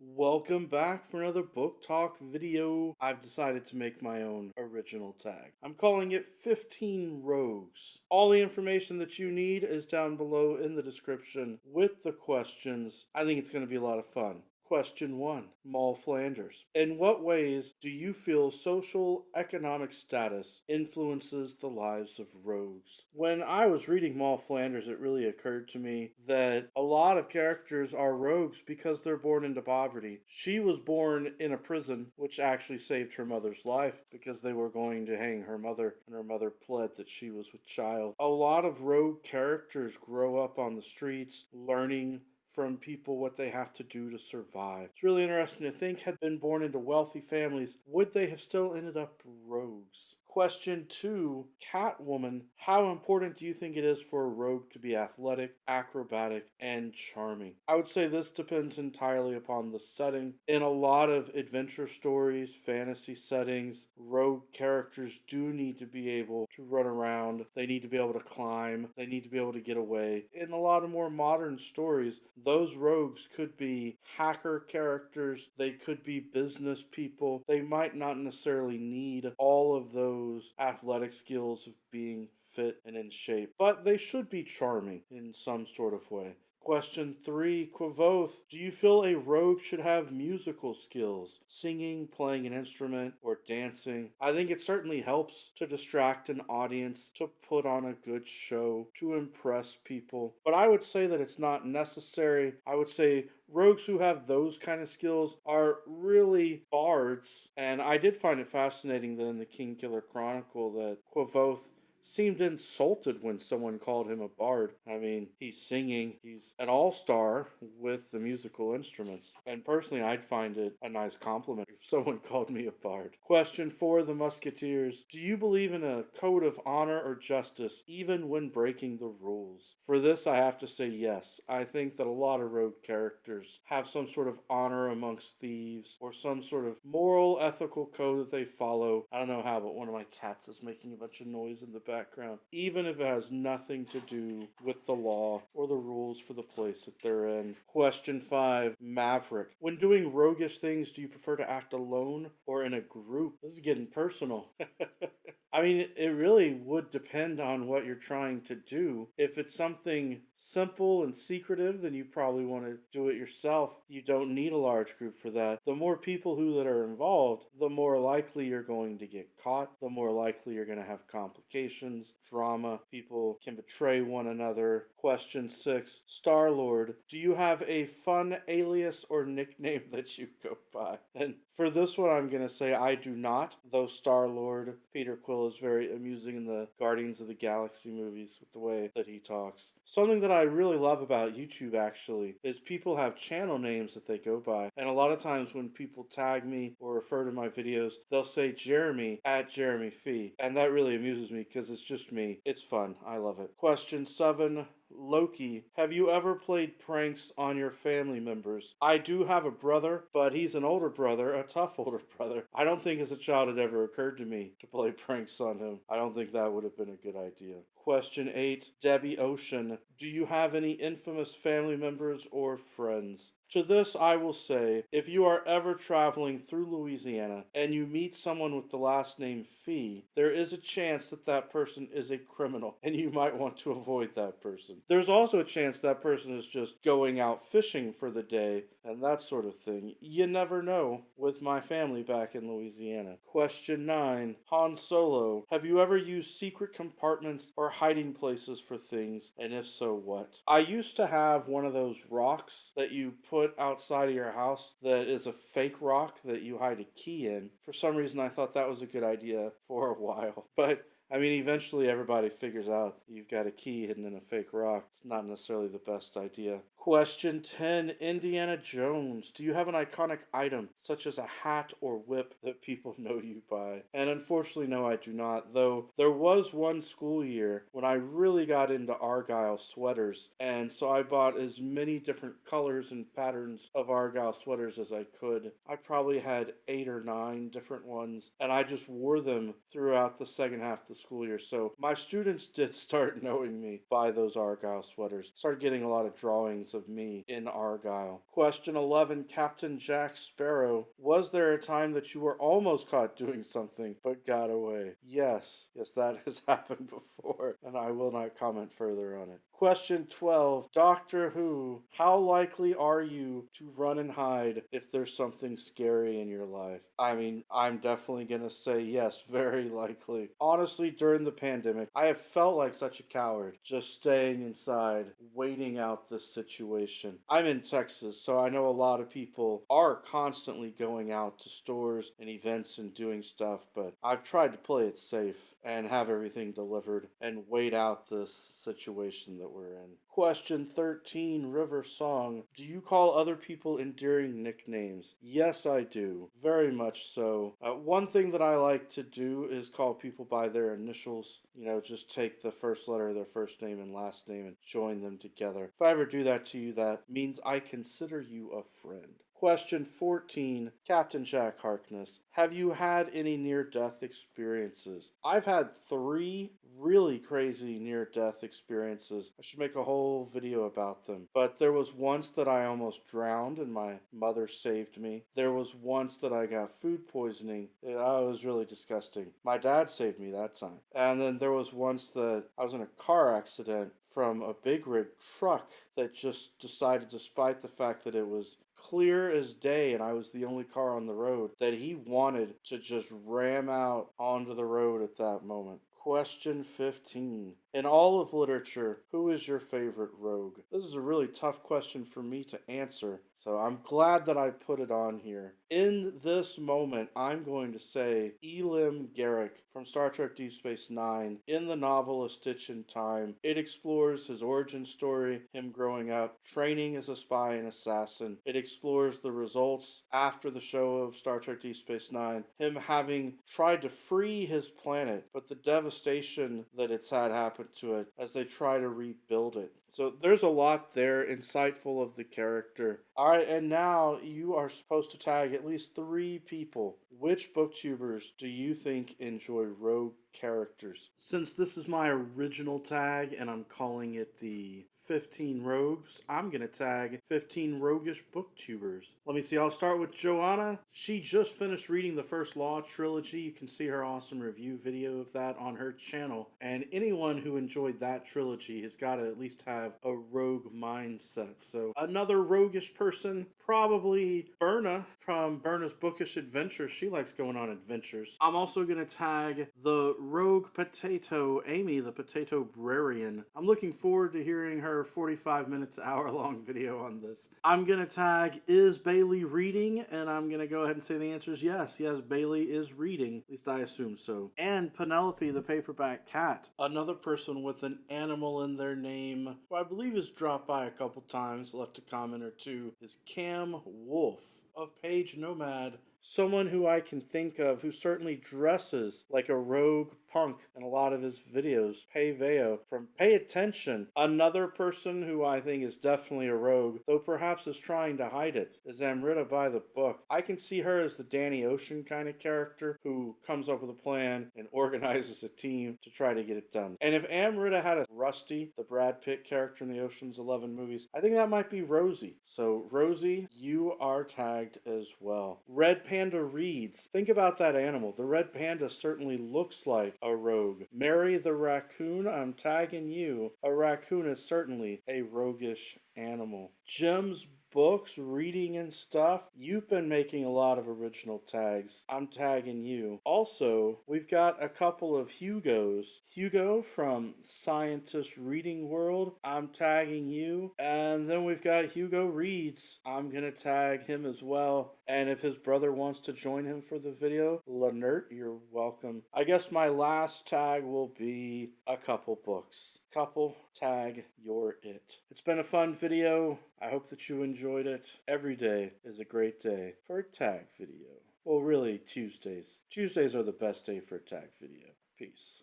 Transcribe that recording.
Welcome back for another book talk video. I've decided to make my own original tag. I'm calling it 15 Rogues. All the information that you need is down below in the description with the questions. I think it's going to be a lot of fun. Question 1. Moll Flanders. In what ways do you feel social economic status influences the lives of rogues? When I was reading Moll Flanders, it really occurred to me that a lot of characters are rogues because they're born into poverty. She was born in a prison, which actually saved her mother's life because they were going to hang her mother, and her mother pled that she was with child. A lot of rogue characters grow up on the streets, learning from people what they have to do to survive. It's really interesting to think, had been born into wealthy families, would they have still ended up rogues? Question 2, Catwoman. How important do you think it is for a rogue to be athletic, acrobatic, and charming? I would say this depends entirely upon the setting. In a lot of adventure stories, fantasy settings, rogue characters do need to be able to run around. They need to be able to climb. They need to be able to get away. In a lot of more modern stories, those rogues could be hacker characters. They could be business people. They might not necessarily need all of those athletic skills of being fit and in shape, but they should be charming in some sort of way. Question 3, Kvothe. Do you feel a rogue should have musical skills? Singing, playing an instrument, or dancing? I think it certainly helps to distract an audience, to put on a good show, to impress people. But I would say that it's not necessary. I would say rogues who have those kind of skills are really bards. And I did find it fascinating that in the Kingkiller Chronicle that Kvothe seemed insulted when someone called him a bard. I mean, he's singing, he's an all-star with the musical instruments. And personally, I'd find it a nice compliment if someone called me a bard. Question 4, the Musketeers. Do you believe in a code of honor or justice, even when breaking the rules? For this, I have to say yes. I think that a lot of rogue characters have some sort of honor amongst thieves, or some sort of moral, ethical code that they follow. I don't know how, but one of my cats is making a bunch of noise in the background, even if it has nothing to do with the law or the rules for the place that they're in. Question 5, Maverick. When doing roguish things, do you prefer to act alone or in a group? This is getting personal. I mean, it really would depend on what you're trying to do. If it's something simple and secretive, then you probably want to do it yourself. You don't need a large group for that. The more people that are involved, the more likely you're going to get caught, the more likely you're going to have complications, drama, people can betray one another. Question 6, Star-Lord. Do you have a fun alias or nickname that you go by? And for this one, I'm going to say I do not, though Star-Lord, Peter Quill, is very amusing in the Guardians of the Galaxy movies with the way that he talks. Something that I really love about YouTube, actually, is people have channel names that they go by. And a lot of times when people tag me or refer to my videos, they'll say Jeremy at Jeremy Fee. And that really amuses me because it's just me. It's fun. I love it. Question 7. Loki. Have you ever played pranks on your family members? I do have a brother, but he's an older brother, a tough older brother. I don't think as a child it ever occurred to me to play pranks on him. I don't think that would have been a good idea. Question 8, Debbie Ocean. Do you have any infamous family members or friends? To this, I will say, if you are ever traveling through Louisiana and you meet someone with the last name Fee, there is a chance that that person is a criminal, and you might want to avoid that person. There's also a chance that person is just going out fishing for the day, and that sort of thing. You never know with my family back in Louisiana. Question 9, Han Solo. Have you ever used secret compartments or hiding places for things, and if so, what? I used to have one of those rocks that you put outside of your house that is a fake rock that you hide a key in. For some reason, I thought that was a good idea for a while. But I mean, eventually everybody figures out you've got a key hidden in a fake rock. It's not necessarily the best idea. Question 10, Indiana Jones. Do you have an iconic item, such as a hat or whip, that people know you by? And unfortunately, no, I do not. Though there was one school year when I really got into Argyle sweaters. And so I bought as many different colors and patterns of Argyle sweaters as I could. I probably had 8 or 9 different ones. And I just wore them throughout the second half of the the school year. So my students did start knowing me by those Argyle sweaters. Started getting a lot of drawings of me in Argyle. Question 11, Captain Jack Sparrow. Was there a time that you were almost caught doing something but got away? Yes. Yes, that has happened before, and I will not comment further on it. Question 12, Doctor Who. How likely are you to run and hide if there's something scary in your life? I mean, I'm definitely gonna say yes, very likely. Honestly, during the pandemic, I have felt like such a coward just staying inside, waiting out this situation. I'm in Texas, so I know a lot of people are constantly going out to stores and events and doing stuff, but I've tried to play it safe and have everything delivered and wait out this situation that we're in. Question 13, River Song. Do you call other people endearing nicknames? Yes, I do. Very much so. One thing that I like to do is call people by their initials. You know, just take the first letter of their first name and last name and join them together. If I ever do that to you, that means I consider you a friend. Question 14, Captain Jack Harkness. Have you had any near-death experiences? I've had 3 really crazy near-death experiences. I should make a whole video about them. But there was once that I almost drowned and my mother saved me. There was once that I got food poisoning. It was really disgusting. My dad saved me that time. And then there was once that I was in a car accident from a big rig truck that just decided, despite the fact that it was clear as day and I was the only car on the road, that he wanted to just ram out onto the road at that moment. Question 15. In all of literature, who is your favorite rogue? This is a really tough question for me to answer, so I'm glad that I put it on here. In this moment, I'm going to say Elim Garrick from Star Trek Deep Space Nine. In the novel A Stitch in Time, it explores his origin story, him growing up, training as a spy and assassin. It explores the results after the show of Star Trek Deep Space Nine, him having tried to free his planet, but the devastation that it's had happen to it as they try to rebuild it. So there's a lot there, insightful of the character. Alright, and now you are supposed to tag at least 3 people. Which booktubers do you think enjoy rogue characters? Since this is my original tag and I'm calling it the 15 rogues, I'm gonna tag 15 roguish booktubers. Let me see, I'll start with Joanna. She just finished reading the first Law trilogy. You can see her awesome review video of that on her channel. And anyone who enjoyed that trilogy has got to at least have a rogue mindset. So another roguish person, probably Berna from Berna's Bookish Adventures. She likes going on adventures. I'm also gonna tag the rogue potato, Amy, the potato brarian. I'm looking forward to hearing her 45 minutes, hour-long video on this. I'm gonna tag, is Bailey reading? And I'm gonna go ahead and say the answer is yes. Yes, Bailey is reading. At least I assume so. And Penelope, the paperback cat. Another person with an animal in their name, who I believe has dropped by a couple times, left a comment or two, is Cam Wolf of Page Nomad. Someone who I can think of who certainly dresses like a rogue punk in a lot of his videos. Pay Veo from Pay Attention. Another person who I think is definitely a rogue, though perhaps is trying to hide it, is Amrita by the Book. I can see her as the Danny Ocean kind of character who comes up with a plan and organizes a team to try to get it done. And if Amrita had a Rusty, the Brad Pitt character in the Ocean's 11 movies, I think that might be Rosie. So Rosie, you are tagged as well. Red Panda reads. Think about that animal. The red panda certainly looks like a rogue. Mary the raccoon, I'm tagging you. A raccoon is certainly a roguish animal. Jim's Books, reading and stuff. You've been making a lot of original tags. I'm tagging you. Also, we've got a couple of Hugos. Hugo from Scientist Reading World. I'm tagging you. And then we've got Hugo Reads. I'm gonna tag him as well. And if his brother wants to join him for the video, Lenert, you're welcome. I guess my last tag will be a couple books. Couple, tag, you're it. It's been a fun video. I hope that you enjoyed it. Every day is a great day for a tag video. Well, really, Tuesdays. Tuesdays are the best day for a tag video. Peace.